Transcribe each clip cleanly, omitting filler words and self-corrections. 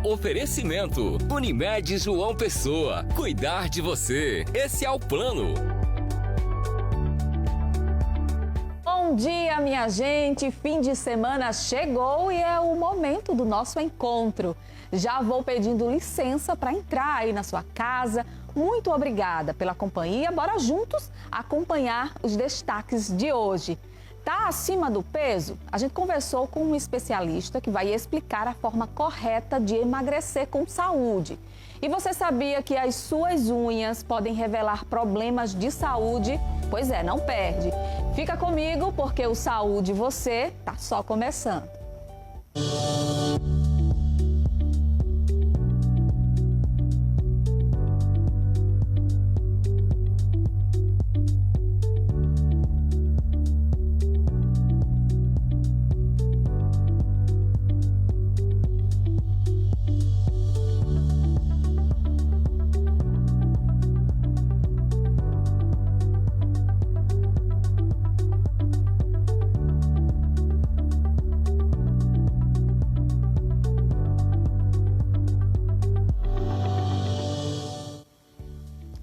Oferecimento Unimed João Pessoa. Cuidar de você. Esse é o plano. Bom dia, minha gente! Fim de semana chegou e é o momento do nosso encontro. Já vou pedindo licença para entrar aí na sua casa. Muito obrigada pela companhia. Bora juntos acompanhar os destaques de hoje. Tá acima do peso? A gente conversou com um especialista que vai explicar a forma correta de emagrecer com saúde. E você sabia que as suas unhas podem revelar problemas de saúde? Pois é, não perde. Fica comigo porque o Saúde Você tá só começando.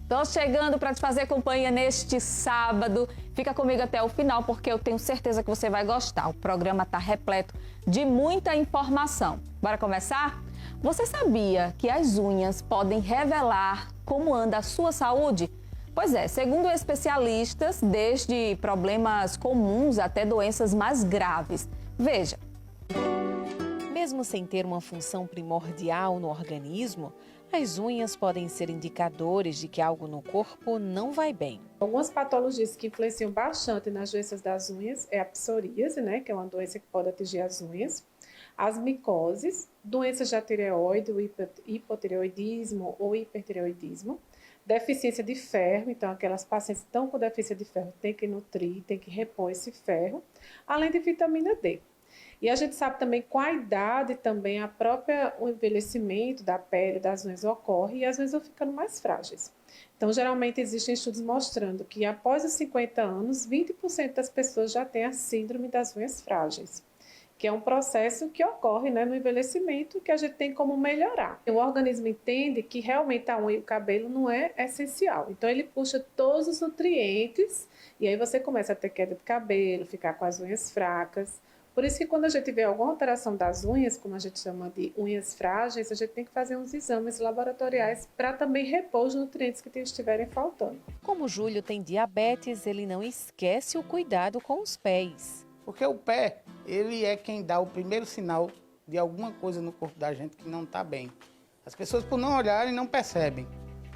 Tô chegando para te fazer companhia neste sábado. Fica comigo até o final porque eu tenho certeza que você vai gostar. O programa tá repleto de muita informação. Bora começar? Você sabia que as unhas podem revelar como anda a sua saúde? Pois é, segundo especialistas, desde problemas comuns até doenças mais graves. Veja. Mesmo sem ter uma função primordial no organismo, as unhas podem ser indicadores de que algo no corpo não vai bem. Algumas patologias que influenciam bastante nas doenças das unhas é a psoríase, que é uma doença que pode atingir as unhas, as micoses, doenças da tireoide, o hipotireoidismo ou hipertireoidismo, deficiência de ferro, então aquelas pacientes que estão com deficiência de ferro têm que nutrir, têm que repor esse ferro, além de vitamina D. E a gente sabe também que com a idade também o envelhecimento da pele, das unhas ocorre e as unhas vão ficando mais frágeis. Então, geralmente existem estudos mostrando que após os 50 anos, 20% das pessoas já têm a síndrome das unhas frágeis, que é um processo que ocorre no envelhecimento que a gente tem como melhorar. O organismo entende que realmente a unha e o cabelo não é essencial, então ele puxa todos os nutrientes e aí você começa a ter queda de cabelo, ficar com as unhas fracas. Por isso que quando a gente vê alguma alteração das unhas, como a gente chama de unhas frágeis, a gente tem que fazer uns exames laboratoriais para também repor os nutrientes que estiverem faltando. Como o Júlio tem diabetes, ele não esquece o cuidado com os pés. Porque o pé, ele é quem dá o primeiro sinal de alguma coisa no corpo da gente que não está bem. As pessoas, por não olharem, não percebem,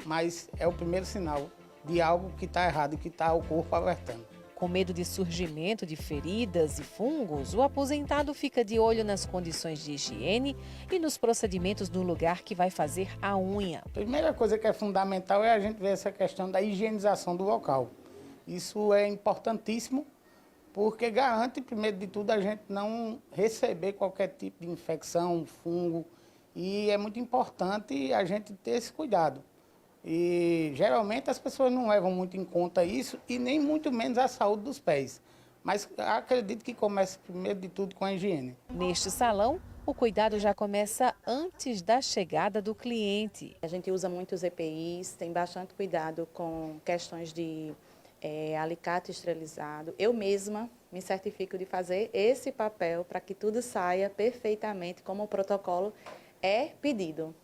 mas é o primeiro sinal de algo que está errado e que está o corpo alertando. Com medo de surgimento de feridas e fungos, o aposentado fica de olho nas condições de higiene e nos procedimentos do lugar que vai fazer a unha. A primeira coisa que é fundamental é a gente ver essa questão da higienização do local. Isso é importantíssimo porque garante, primeiro de tudo, a gente não receber qualquer tipo de infecção, fungo. E é muito importante a gente ter esse cuidado. E geralmente as pessoas não levam muito em conta isso e nem muito menos a saúde dos pés. Mas acredito que começa primeiro de tudo com a higiene. Neste salão, o cuidado já começa antes da chegada do cliente. A gente usa muitos EPIs, tem bastante cuidado com questões de alicate esterilizado. Eu mesma me certifico de fazer esse papel para que tudo saia perfeitamente como o protocolo é pedido.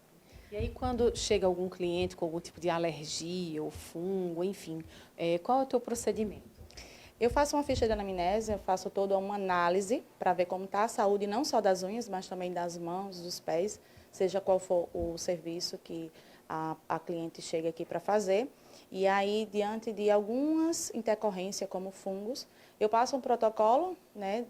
E aí, quando chega algum cliente com algum tipo de alergia ou fungo, enfim, qual é o teu procedimento? Eu faço uma ficha de anamnese, eu faço toda uma análise para ver como está a saúde, não só das unhas, mas também das mãos, dos pés, seja qual for o serviço que a cliente chega aqui para fazer. E aí, diante de algumas intercorrências, como fungos, eu passo um protocolo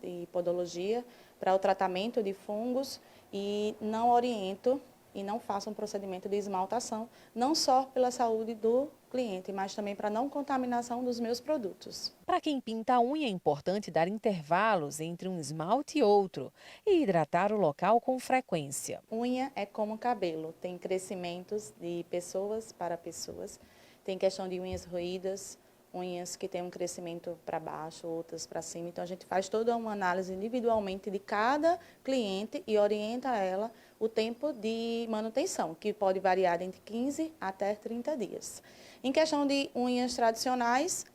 de podologia para o tratamento de fungos e não oriento e não faço um procedimento de esmaltação, não só pela saúde do cliente, mas também para não contaminação dos meus produtos. Para quem pinta a unha é importante dar intervalos entre um esmalte e outro e hidratar o local com frequência. Unha é como cabelo, tem crescimentos de pessoas para pessoas, tem questão de unhas roídas, unhas que têm um crescimento para baixo, outras para cima. Então, a gente faz toda uma análise individualmente de cada cliente e orienta ela o tempo de manutenção, que pode variar entre 15 até 30 dias. Em questão de unhas tradicionais,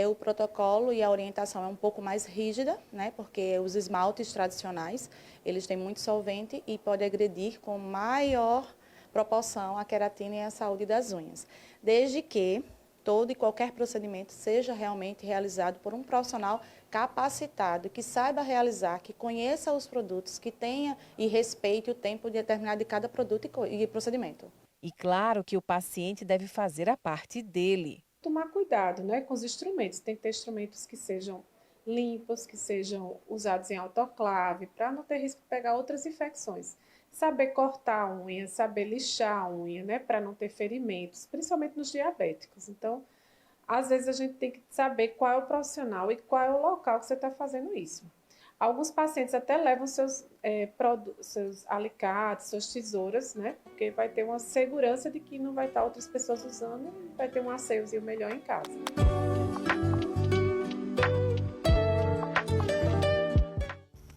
o protocolo e a orientação é um pouco mais rígida, né? Porque os esmaltes tradicionais, eles têm muito solvente e pode agredir com maior proporção a queratina e a saúde das unhas. Desde que todo e qualquer procedimento seja realmente realizado por um profissional capacitado, que saiba realizar, que conheça os produtos, que tenha e respeite o tempo determinado de cada produto e procedimento. E claro que o paciente deve fazer a parte dele. Tomar cuidado, né, com os instrumentos. Tem que ter instrumentos que sejam limpos, que sejam usados em autoclave, para não ter risco de pegar outras infecções. Saber cortar a unha, saber lixar a unha, né, para não ter ferimentos, principalmente nos diabéticos. Então, às vezes a gente tem que saber qual é o profissional e qual é o local que você está fazendo isso. Alguns pacientes até levam seus alicates, suas tesouras, né, porque vai ter uma segurança de que não vai estar outras pessoas usando e vai ter um asseiozinho melhor em casa.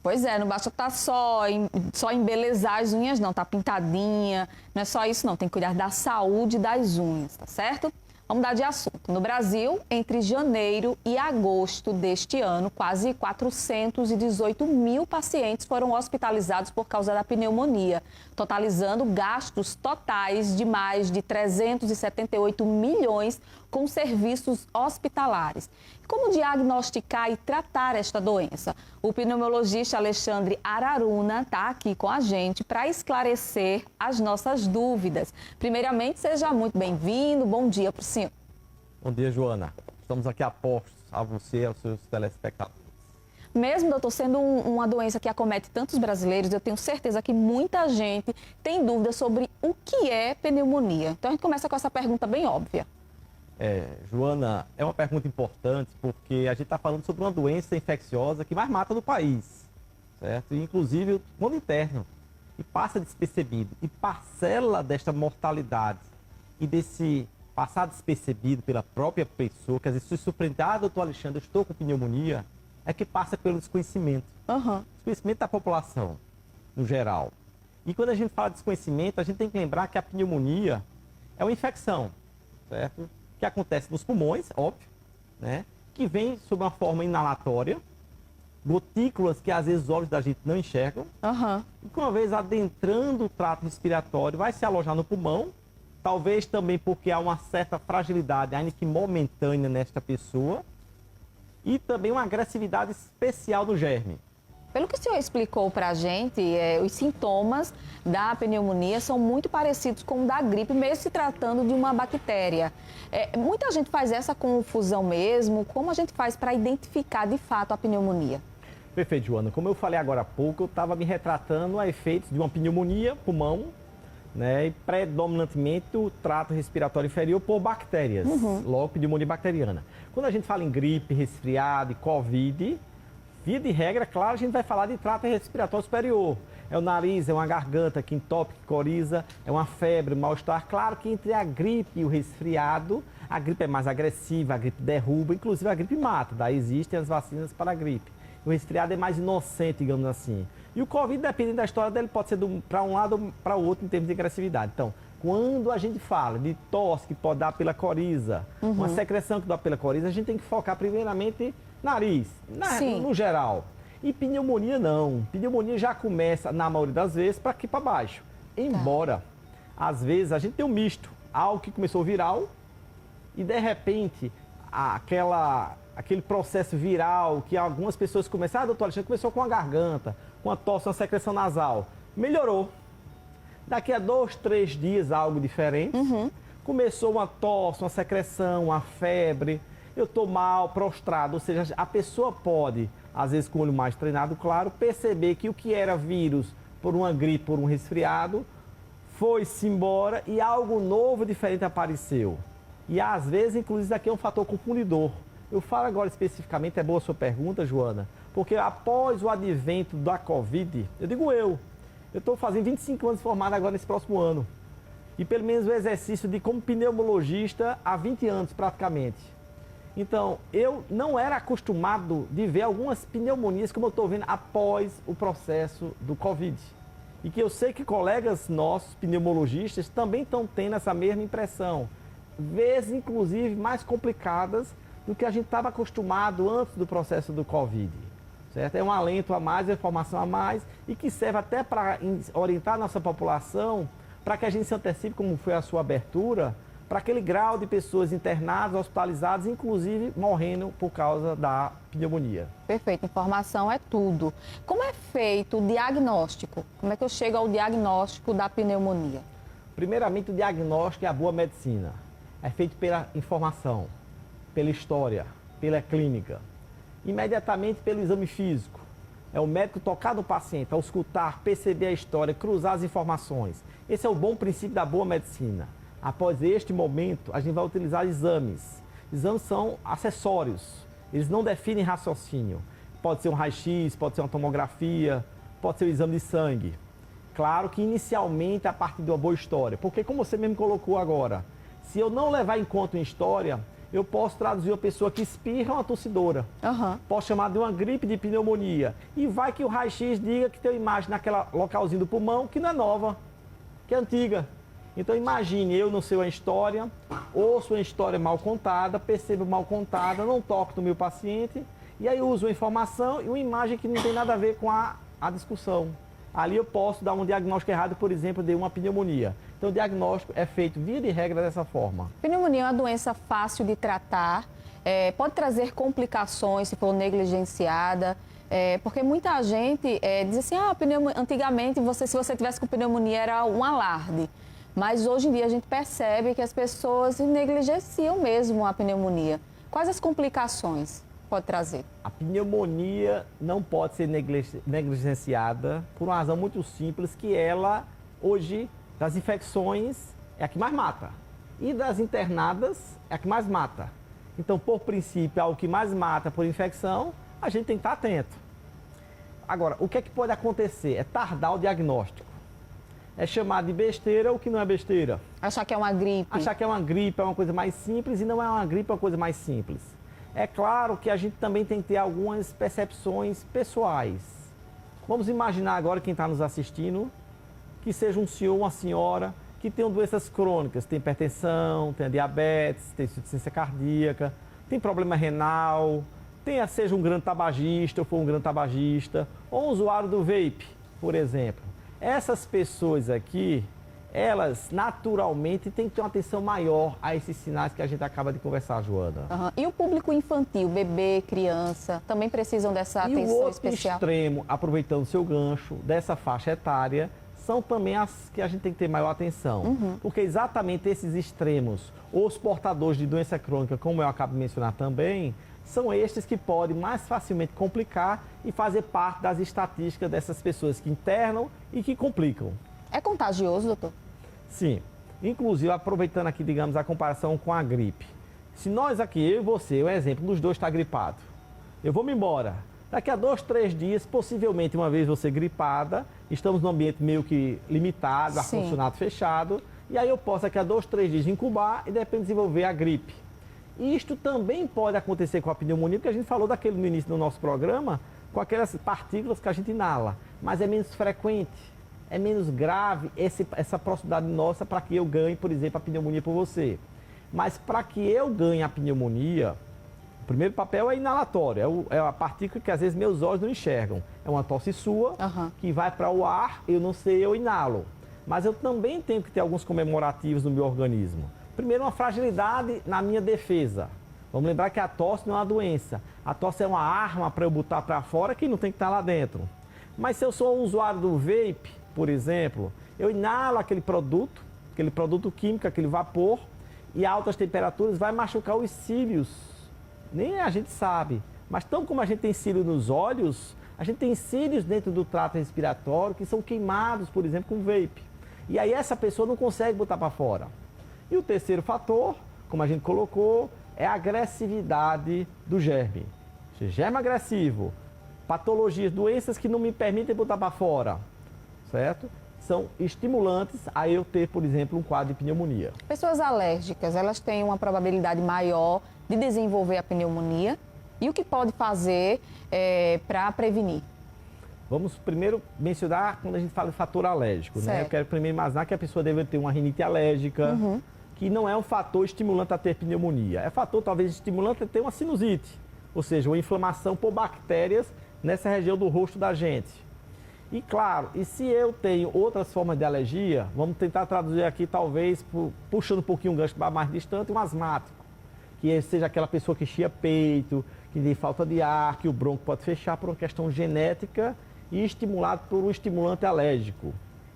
Pois é, não basta estar só embelezar as unhas, não, tá pintadinha, não é só isso não, tem que cuidar da saúde das unhas, tá certo? Vamos mudar de assunto. No Brasil, entre janeiro e agosto deste ano, quase 418 mil pacientes foram hospitalizados por causa da pneumonia, totalizando gastos totais de mais de 378 milhões com serviços hospitalares. Como diagnosticar e tratar esta doença? O pneumologista Alexandre Araruna está aqui com a gente para esclarecer as nossas dúvidas. Primeiramente, seja muito bem-vindo. Bom dia para o senhor. Bom dia, Joana. Estamos aqui apostos a você e aos seus telespectadores. Mesmo, doutor, sendo uma doença que acomete tantos brasileiros, eu tenho certeza que muita gente tem dúvidas sobre o que é pneumonia. Então, a gente começa com essa pergunta bem óbvia. Joana, é uma pergunta importante porque a gente está falando sobre uma doença infecciosa que mais mata no país, certo? E, inclusive, o mundo interno, e passa despercebido. E parcela desta mortalidade e desse passar despercebido pela própria pessoa, quer dizer, se surpreender, doutor Alexandre, eu estou com pneumonia, é que passa pelo desconhecimento. Desconhecimento da população, no geral. E quando a gente fala de desconhecimento, a gente tem que lembrar que a pneumonia é uma infecção, certo? Que acontece nos pulmões, óbvio, né? Que vem sob uma forma inalatória, gotículas que às vezes os olhos da gente não enxergam, e que uma vez adentrando o trato respiratório vai se alojar no pulmão, talvez também porque há uma certa fragilidade, ainda que momentânea nesta pessoa, e também uma agressividade especial do germe. Pelo que o senhor explicou para a gente, os sintomas da pneumonia são muito parecidos com o da gripe, mesmo se tratando de uma bactéria. Muita gente faz essa confusão mesmo. Como a gente faz para identificar de fato a pneumonia? Perfeito, Joana. Como eu falei agora há pouco, eu estava me retratando a efeitos de uma pneumonia, pulmão, né, e predominantemente o trato respiratório inferior por bactérias, logo pneumonia bacteriana. Quando a gente fala em gripe, resfriado e Covid, via de regra, claro, a gente vai falar de trato respiratório superior. É o nariz, é uma garganta que entope, que coriza, é uma febre, mal-estar. Claro que entre a gripe e o resfriado, a gripe é mais agressiva, a gripe derruba, inclusive a gripe mata. Daí existem as vacinas para a gripe. O resfriado é mais inocente, digamos assim. E o Covid, dependendo da história dele, pode ser para um lado ou para o outro em termos de agressividade. Então, quando a gente fala de tosse que pode dar pela coriza, uma secreção que dá pela coriza, a gente tem que focar primeiramente nariz, no geral. E pneumonia não. Pneumonia já começa, na maioria das vezes, para aqui para baixo. Embora, às vezes, a gente tem um misto. Algo que começou viral e, de repente, aquele processo viral que algumas pessoas começaram, doutor Alexandre, começou com a garganta, com a tosse, uma secreção nasal. Melhorou. Daqui a 2, 3 dias, algo diferente. Começou uma tosse, uma secreção, uma febre. Eu estou mal, prostrado. Ou seja, a pessoa pode, às vezes com o olho mais treinado, claro, perceber que o que era vírus por uma gripe, por um resfriado, foi-se embora e algo novo, diferente apareceu. E às vezes, inclusive, isso aqui é um fator confundidor. Eu falo agora especificamente, é boa a sua pergunta, Joana, porque após o advento da Covid, eu estou fazendo 25 anos de formado agora nesse próximo ano. E pelo menos o exercício de como pneumologista há 20 anos praticamente. Então, eu não era acostumado de ver algumas pneumonias como eu estou vendo após o processo do Covid. E que eu sei que colegas nossos, pneumologistas, também estão tendo essa mesma impressão. Vezes, inclusive, mais complicadas do que a gente estava acostumado antes do processo do Covid. Certo? É um alento a mais, é informação a mais e que serve até para orientar a nossa população para que a gente se antecipe, como foi a sua abertura, para aquele grau de pessoas internadas, hospitalizadas, inclusive morrendo por causa da pneumonia. Perfeito, informação é tudo. Como é feito o diagnóstico? Como é que eu chego ao diagnóstico da pneumonia? Primeiramente, o diagnóstico é a boa medicina. É feito pela informação, pela história, pela clínica. Imediatamente pelo exame físico. É o médico tocar no paciente, auscultar, perceber a história, cruzar as informações. Esse é o bom princípio da boa medicina. Após este momento, a gente vai utilizar exames. Exames são acessórios, eles não definem raciocínio. Pode ser um raio-x, pode ser uma tomografia, pode ser um exame de sangue. Claro que inicialmente a partir de uma boa história, porque como você mesmo colocou agora, se eu não levar em conta uma história, eu posso traduzir uma pessoa que espirra uma tossidora. Posso chamar de uma gripe de pneumonia. E vai que o raio-x diga que tem uma imagem naquela localzinho do pulmão que não é nova, que é antiga. Então imagine, eu não sei uma história, ouço uma história mal contada, percebo mal contada, não toco no meu paciente, e aí uso uma informação e uma imagem que não tem nada a ver com a discussão. Ali eu posso dar um diagnóstico errado, por exemplo, de uma pneumonia. Então o diagnóstico é feito, via de regra, dessa forma. Pneumonia é uma doença fácil de tratar, pode trazer complicações se for negligenciada, porque muita gente diz assim, antigamente se você tivesse com pneumonia era um alarde. Mas hoje em dia a gente percebe que as pessoas negligenciam mesmo a pneumonia. Quais as complicações pode trazer? A pneumonia não pode ser negligenciada por uma razão muito simples, que ela, hoje, das infecções, é a que mais mata. E das internadas, é a que mais mata. Então, por princípio, é o que mais mata por infecção, a gente tem que estar atento. Agora, o que é que pode acontecer? É tardar o diagnóstico. É chamar de besteira o que não é besteira. Achar que é uma gripe. Achar que é uma gripe é uma coisa mais simples e não é uma gripe é uma coisa mais simples. É claro que a gente também tem que ter algumas percepções pessoais. Vamos imaginar agora quem está nos assistindo, que seja um senhor ou uma senhora que tenham doenças crônicas, tem hipertensão, tem diabetes, tem insuficiência cardíaca, tem problema renal, seja um grande tabagista ou for um grande tabagista, ou um usuário do vape, por exemplo. Essas pessoas aqui, elas naturalmente têm que ter uma atenção maior a esses sinais que a gente acaba de conversar, Joana. E o público infantil, bebê, criança, também precisam dessa atenção especial? E o outro extremo, aproveitando o seu gancho, dessa faixa etária, são também as que a gente tem que ter maior atenção. Porque exatamente esses extremos, os portadores de doença crônica, como eu acabo de mencionar também, são estes que podem mais facilmente complicar e fazer parte das estatísticas dessas pessoas que internam e que complicam. É contagioso, doutor? Sim. Inclusive, aproveitando aqui, digamos, a comparação com a gripe. Se nós aqui, eu e você, o exemplo dos dois está gripado, eu vou me embora. Daqui a 2, 3 dias, possivelmente uma vez você gripada, estamos num ambiente meio que limitado, ar-condicionado fechado, e aí eu posso daqui a 2, 3 dias incubar e de repente desenvolver a gripe. Isto também pode acontecer com a pneumonia, porque a gente falou daquele no início do nosso programa, com aquelas partículas que a gente inala, mas é menos frequente, é menos grave essa proximidade nossa para que eu ganhe, por exemplo, a pneumonia por você. Mas para que eu ganhe a pneumonia, o primeiro papel é inalatório, é a partícula que às vezes meus olhos não enxergam. É uma tosse sua, que vai para o ar, eu não sei, eu inalo. Mas eu também tenho que ter alguns comemorativos no meu organismo. Primeiro, uma fragilidade na minha defesa. Vamos lembrar que a tosse não é uma doença. A tosse é uma arma para eu botar para fora que não tem que estar lá dentro. Mas se eu sou um usuário do vape, por exemplo, eu inalo aquele produto químico, aquele vapor, e a altas temperaturas vai machucar os cílios. Nem a gente sabe. Mas tão como a gente tem cílio nos olhos, a gente tem cílios dentro do trato respiratório que são queimados, por exemplo, com vape. E aí essa pessoa não consegue botar para fora. E o terceiro fator, como a gente colocou, é a agressividade do germe. Germe agressivo, patologias, doenças que não me permitem botar para fora, certo? são estimulantes a eu ter, por exemplo, um quadro de pneumonia. Pessoas alérgicas, elas têm uma probabilidade maior de desenvolver a pneumonia. E o que pode fazer para prevenir? Vamos primeiro mencionar quando a gente fala de fator alérgico, né? Eu quero primeiro imaginar que a pessoa deve ter uma rinite alérgica, que não é um fator estimulante a ter pneumonia. É fator talvez estimulante a ter uma sinusite, ou seja, uma inflamação por bactérias nessa região do rosto da gente. E claro, e se eu tenho outras formas de alergia, vamos tentar traduzir aqui talvez, puxando um pouquinho o gancho mais distante, um asmático. Que seja aquela pessoa que chia peito, que tem falta de ar, que o bronco pode fechar por uma questão genética e estimulado por um estimulante alérgico.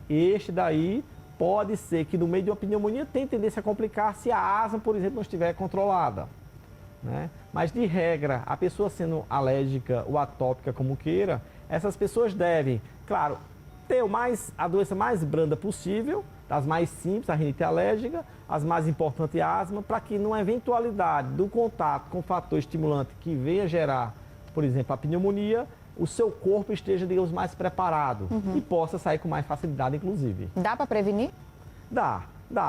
Este daí pode ser que no meio de uma pneumonia tenha tendência a complicar se a asma, por exemplo, não estiver controlada, né? Mas de regra, a pessoa sendo alérgica ou atópica como queira, essas pessoas devem, claro, ter a doença mais branda possível, das mais simples, a rinite alérgica, as mais importantes a asma, para que numa eventualidade do contato com o fator estimulante que venha gerar, por exemplo, a pneumonia, o seu corpo esteja, digamos, mais preparado e possa sair com mais facilidade, inclusive. Dá para prevenir? Dá,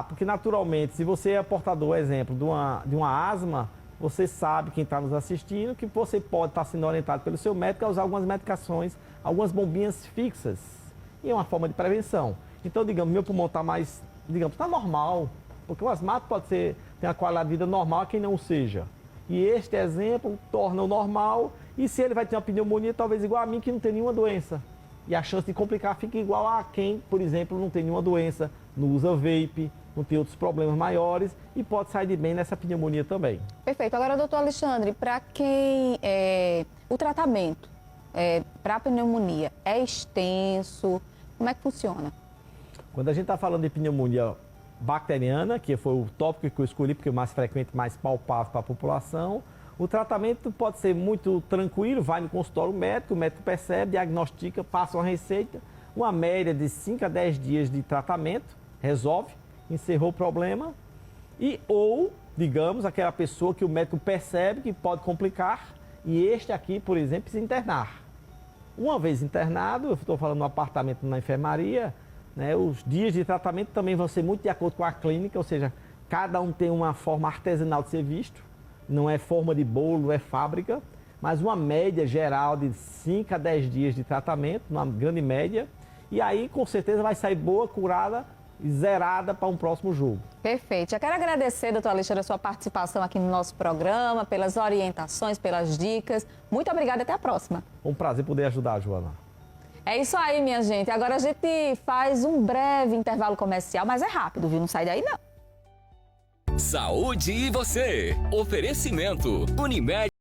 porque naturalmente, se você é portador, exemplo, de uma asma, você sabe, quem está nos assistindo, que você pode estar sendo orientado pelo seu médico a usar algumas medicações, algumas bombinhas fixas. E é uma forma de prevenção. Então, digamos, meu pulmão está mais, digamos, está normal, porque o asmático pode ter uma qualidade de vida normal a quem não o seja. E este exemplo torna o normal, e se ele vai ter uma pneumonia, talvez igual a mim, que não tem nenhuma doença. E a chance de complicar fica igual a quem, por exemplo, não tem nenhuma doença, não usa vape, não tem outros problemas maiores e pode sair de bem nessa pneumonia também. Perfeito. Agora, doutor Alexandre, para quem o tratamento para a pneumonia é extenso, como é que funciona? Quando a gente está falando de pneumonia bacteriana, que foi o tópico que eu escolhi, porque é o mais frequente, mais palpável para a população, o tratamento pode ser muito tranquilo, vai no consultório médico, o médico percebe, diagnostica, passa uma receita, uma média de 5 a 10 dias de tratamento, resolve, encerrou o problema, ou, digamos, aquela pessoa que o médico percebe que pode complicar, e este aqui, por exemplo, precisa internar. Uma vez internado, eu estou falando no apartamento na enfermaria, né, os dias de tratamento também vão ser muito de acordo com a clínica, ou seja, cada um tem uma forma artesanal de ser visto, não é forma de bolo, não é fábrica, mas uma média geral de 5 a 10 dias de tratamento, uma grande média, e aí com certeza vai sair boa, curada e zerada para um próximo jogo. Perfeito. Eu quero agradecer, doutor Alexandre, a sua participação aqui no nosso programa, pelas orientações, pelas dicas. Muito obrigada, até a próxima. Um prazer poder ajudar, Joana. É isso aí, minha gente. Agora a gente faz um breve intervalo comercial, mas é rápido, viu? Não sai daí, não. Saúde e você. Oferecimento Unimed.